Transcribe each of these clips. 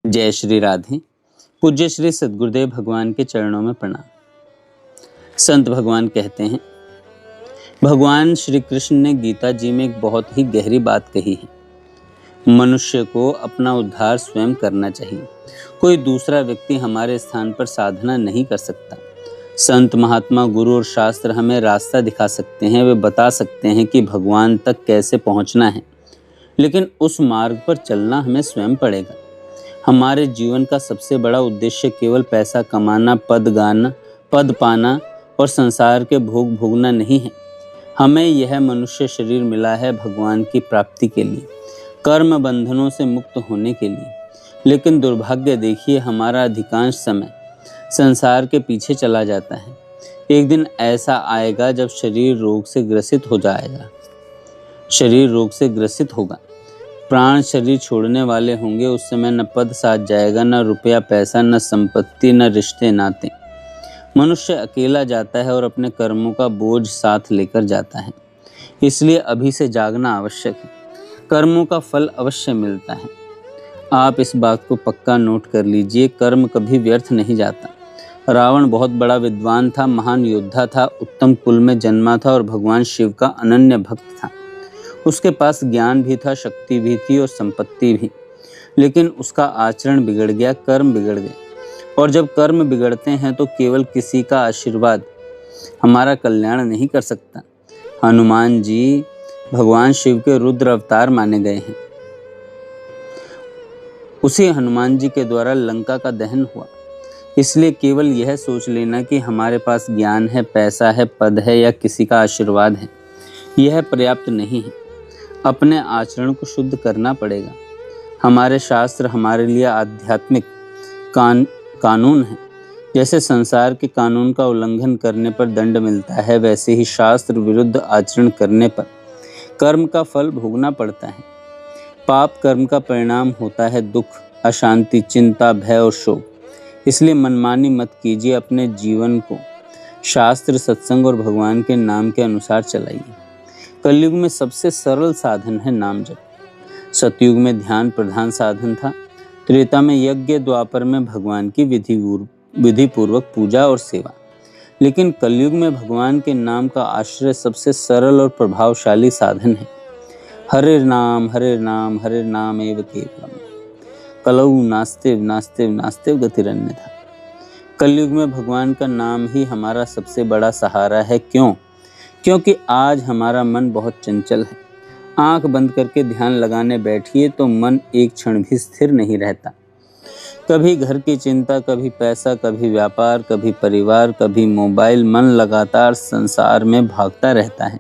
जय श्री राधे। पूज्य श्री सद्गुरुदेव भगवान के चरणों में प्रणाम। संत भगवान कहते हैं, भगवान श्री कृष्ण ने गीता जी में एक बहुत ही गहरी बात कही है। मनुष्य को अपना उद्धार स्वयं करना चाहिए। कोई दूसरा व्यक्ति हमारे स्थान पर साधना नहीं कर सकता। संत महात्मा गुरु और शास्त्र हमें रास्ता दिखा सकते हैं। वे बता सकते हैं कि भगवान तक कैसे पहुंचना है, लेकिन उस मार्ग पर चलना हमें स्वयं पड़ेगा। हमारे जीवन का सबसे बड़ा उद्देश्य केवल पैसा कमाना, पद पाना और संसार के भोग भोगना नहीं है। हमें यह मनुष्य शरीर मिला है भगवान की प्राप्ति के लिए, कर्म बंधनों से मुक्त होने के लिए। लेकिन दुर्भाग्य देखिए, हमारा अधिकांश समय संसार के पीछे चला जाता है। एक दिन ऐसा आएगा जब शरीर रोग से ग्रसित होगा, प्राण शरीर छोड़ने वाले होंगे। उस समय न पद साथ जाएगा, न रुपया पैसा, न संपत्ति, न रिश्ते नाते। मनुष्य अकेला जाता है और अपने कर्मों का बोझ साथ लेकर जाता है। इसलिए अभी से जागना आवश्यक है। कर्मों का फल अवश्य मिलता है। आप इस बात को पक्का नोट कर लीजिए, कर्म कभी व्यर्थ नहीं जाता। रावण बहुत बड़ा विद्वान था, महान योद्धा था, उत्तम कुल में जन्मा था और भगवान शिव का अनन्य भक्त था। उसके पास ज्ञान भी था, शक्ति भी थी और संपत्ति भी। लेकिन उसका आचरण बिगड़ गया, कर्म बिगड़ गए। और जब कर्म बिगड़ते हैं तो केवल किसी का आशीर्वाद हमारा कल्याण नहीं कर सकता। हनुमान जी भगवान शिव के रुद्र अवतार माने गए हैं। उसी हनुमान जी के द्वारा लंका का दहन हुआ। इसलिए केवल यह सोच लेना कि हमारे पास ज्ञान है, पैसा है, पद है या किसी का आशीर्वाद है, यह पर्याप्त नहीं है। अपने आचरण को शुद्ध करना पड़ेगा। हमारे शास्त्र हमारे लिए आध्यात्मिक कानून है। जैसे संसार के कानून का उल्लंघन करने पर दंड मिलता है, वैसे ही शास्त्र विरुद्ध आचरण करने पर कर्म का फल भोगना पड़ता है। पाप कर्म का परिणाम होता है दुख, अशांति, चिंता, भय और शोक। इसलिए मनमानी मत कीजिए। अपने जीवन को शास्त्र, सत्संग और भगवान के नाम के अनुसार चलाइए। कलयुग में सबसे सरल साधन है नाम जप। सतयुग में ध्यान प्रधान साधन था, त्रेता में यज्ञ, द्वापर में भगवान की विधि पूर्वक पूजा और सेवा। लेकिन कलयुग में भगवान के नाम का आश्रय सबसे सरल और प्रभावशाली साधन है। हरे नाम एव केवलम, कलौ नास्तेव गतिरन्यथा। कलयुग में भगवान का नाम ही हमारा सबसे बड़ा सहारा है। क्योंकि आज हमारा मन बहुत चंचल है। आंख बंद करके ध्यान लगाने बैठिए तो मन एक क्षण भी स्थिर नहीं रहता। कभी घर की चिंता, कभी पैसा, कभी व्यापार, कभी परिवार, कभी मोबाइल। मन लगातार संसार में भागता रहता है।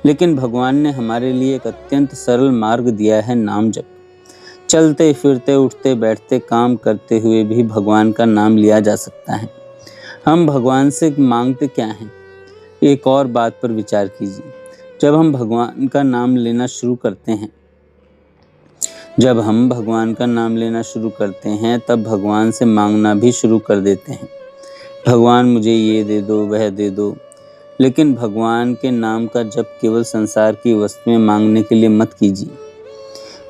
लेकिन भगवान ने हमारे लिए एक अत्यंत सरल मार्ग दिया है, नाम जप। चलते फिरते, उठते बैठते, काम करते हुए भी भगवान का नाम लिया जा सकता है। हम भगवान से मांगते क्या हैं? एक और बात पर विचार कीजिए। जब हम भगवान का नाम लेना शुरू करते हैं तब भगवान से मांगना भी शुरू कर देते हैं। भगवान मुझे ये दे दो, वह दे दो। लेकिन भगवान के नाम का जप केवल संसार की वस्तुएं मांगने के लिए मत कीजिए।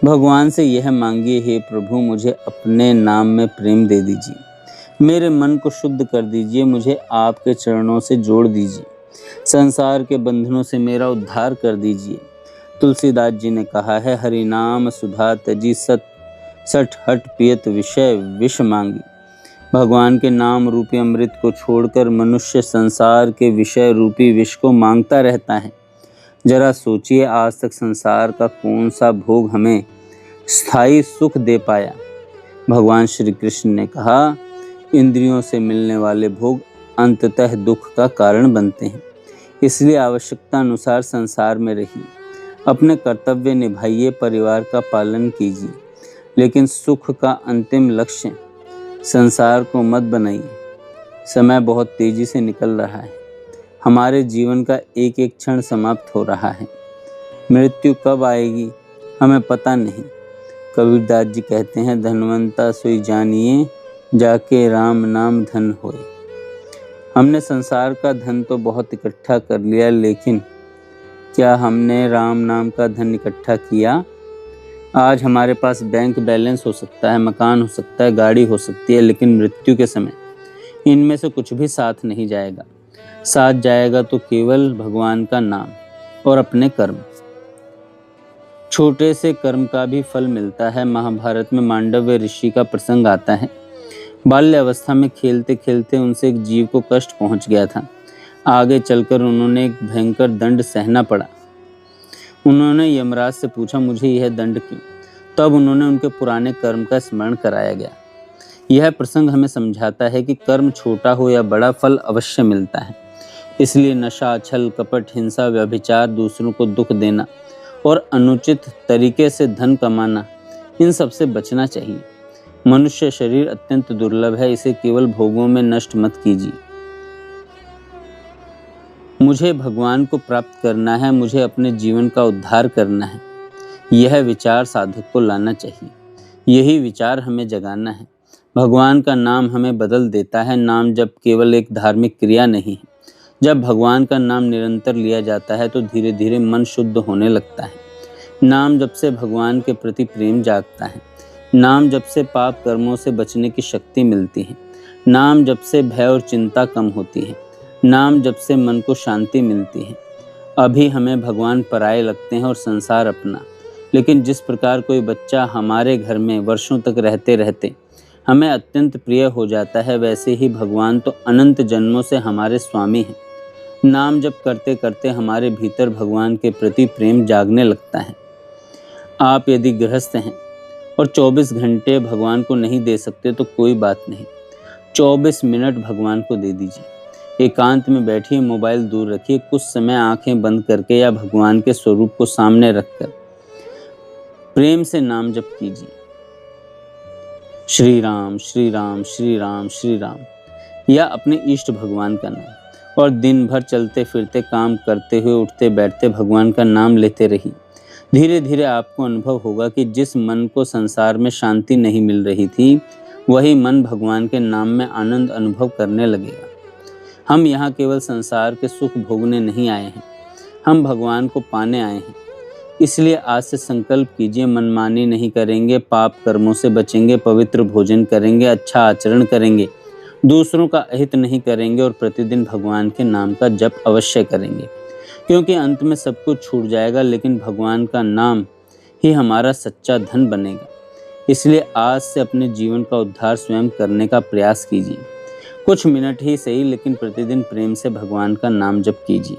भगवान से यह मांगिए, हे प्रभु मुझे अपने नाम में प्रेम दे दीजिए, मेरे मन को शुद्ध कर दीजिए, मुझे आपके चरणों से जोड़ दीजिए, संसार के बंधनों से मेरा उद्धार कर दीजिए। तुलसीदास जी ने कहा है, हरि नाम सुधा तजी सठ हट पियत विषय विष मांगी। भगवान के नाम रूपी अमृत को छोड़कर मनुष्य संसार के विषय रूपी विष को मांगता रहता है। जरा सोचिए, आज तक संसार का कौन सा भोग हमें स्थायी सुख दे पाया? भगवान श्री कृष्ण ने कहा, इंद्रियों से मिलने वाले भोग अंततः दुख का कारण बनते हैं। इसलिए आवश्यकता अनुसार संसार में रहिए, अपने कर्तव्य निभाइए, परिवार का पालन कीजिए, लेकिन सुख का अंतिम लक्ष्य संसार को मत बनाइए। समय बहुत तेजी से निकल रहा है। हमारे जीवन का एक एक क्षण समाप्त हो रहा है। मृत्यु कब आएगी हमें पता नहीं। कबीरदास जी कहते हैं, धनवंता सोई जानिए, जाके राम नाम धन होए। हमने संसार का धन तो बहुत इकट्ठा कर लिया, लेकिन क्या हमने राम नाम का धन इकट्ठा किया? आज हमारे पास बैंक बैलेंस हो सकता है, मकान हो सकता है, गाड़ी हो सकती है, लेकिन मृत्यु के समय इनमें से कुछ भी साथ नहीं जाएगा। साथ जाएगा तो केवल भगवान का नाम और अपने कर्म। छोटे से कर्म का भी फल मिलता है। महाभारत में मांडव्य ऋषि का प्रसंग आता है। बाल्यावस्था में खेलते खेलते उनसे एक जीव को कष्ट पहुंच गया था। आगे चलकर उन्होंने एक भयंकर दंड सहना पड़ा। उन्होंने यमराज से पूछा, मुझे यह दंड क्यों? तब उन्होंने उनके पुराने कर्म का स्मरण कराया गया। यह प्रसंग हमें समझाता है कि कर्म छोटा हो या बड़ा, फल अवश्य मिलता है। इसलिए नशा, छल, कपट, हिंसा, व्यभिचार, दूसरों को दुख देना और अनुचित तरीके से धन कमाना, इन सब से बचना चाहिए। मनुष्य शरीर अत्यंत दुर्लभ है, इसे केवल भोगों में नष्ट मत कीजिए। मुझे भगवान को प्राप्त करना है, मुझे अपने जीवन का उद्धार करना है, यह विचार साधक को लाना चाहिए। यही विचार हमें जगाना है। भगवान का नाम हमें बदल देता है। नाम जब केवल एक धार्मिक क्रिया नहीं है। जब भगवान का नाम निरंतर लिया जाता है तो धीरे धीरे मन शुद्ध होने लगता है। नाम जब से भगवान के प्रति प्रेम जागता है। नाम जब से पाप कर्मों से बचने की शक्ति मिलती है। नाम जब से भय और चिंता कम होती है। नाम जब से मन को शांति मिलती है। अभी हमें भगवान पराये लगते हैं और संसार अपना, लेकिन जिस प्रकार कोई बच्चा हमारे घर में वर्षों तक रहते रहते हमें अत्यंत प्रिय हो जाता है, वैसे ही भगवान तो अनंत जन्मों से हमारे स्वामी हैं। नाम जप करते करते हमारे भीतर भगवान के प्रति प्रेम जागने लगता है। आप यदि गृहस्थ हैं और 24 घंटे भगवान को नहीं दे सकते तो कोई बात नहीं, 24 मिनट भगवान को दे दीजिए। एकांत में बैठिए, मोबाइल दूर रखिए, कुछ समय आंखें बंद करके या भगवान के स्वरूप को सामने रखकर प्रेम से नाम जप कीजिए। श्री राम श्री राम श्री राम श्री राम, या अपने इष्ट भगवान का नाम, और दिन भर चलते फिरते, काम करते हुए, उठते बैठते भगवान का नाम लेते रहिए। धीरे धीरे आपको अनुभव होगा कि जिस मन को संसार में शांति नहीं मिल रही थी, वही मन भगवान के नाम में आनंद अनुभव करने लगेगा। हम यहाँ केवल संसार के सुख भोगने नहीं आए हैं, हम भगवान को पाने आए हैं। इसलिए आज से संकल्प कीजिए, मनमानी नहीं करेंगे, पाप कर्मों से बचेंगे, पवित्र भोजन करेंगे, अच्छा आचरण करेंगे, दूसरों का अहित नहीं करेंगे और प्रतिदिन भगवान के नाम का जप अवश्य करेंगे। क्योंकि अंत में सब कुछ छूट जाएगा, लेकिन भगवान का नाम ही हमारा सच्चा धन बनेगा। इसलिए आज से अपने जीवन का उद्धार स्वयं करने का प्रयास कीजिए। कुछ मिनट ही सही, लेकिन प्रतिदिन प्रेम से भगवान का नाम जप कीजिए।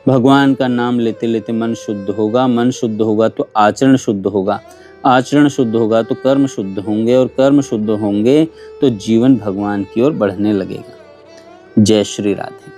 भगवान का नाम लेते लेते मन शुद्ध होगा, मन शुद्ध होगा तो आचरण शुद्ध होगा, आचरण शुद्ध होगा तो कर्म शुद्ध होंगे, और कर्म शुद्ध होंगे तो जीवन भगवान की ओर बढ़ने लगेगा। जय श्री राधे।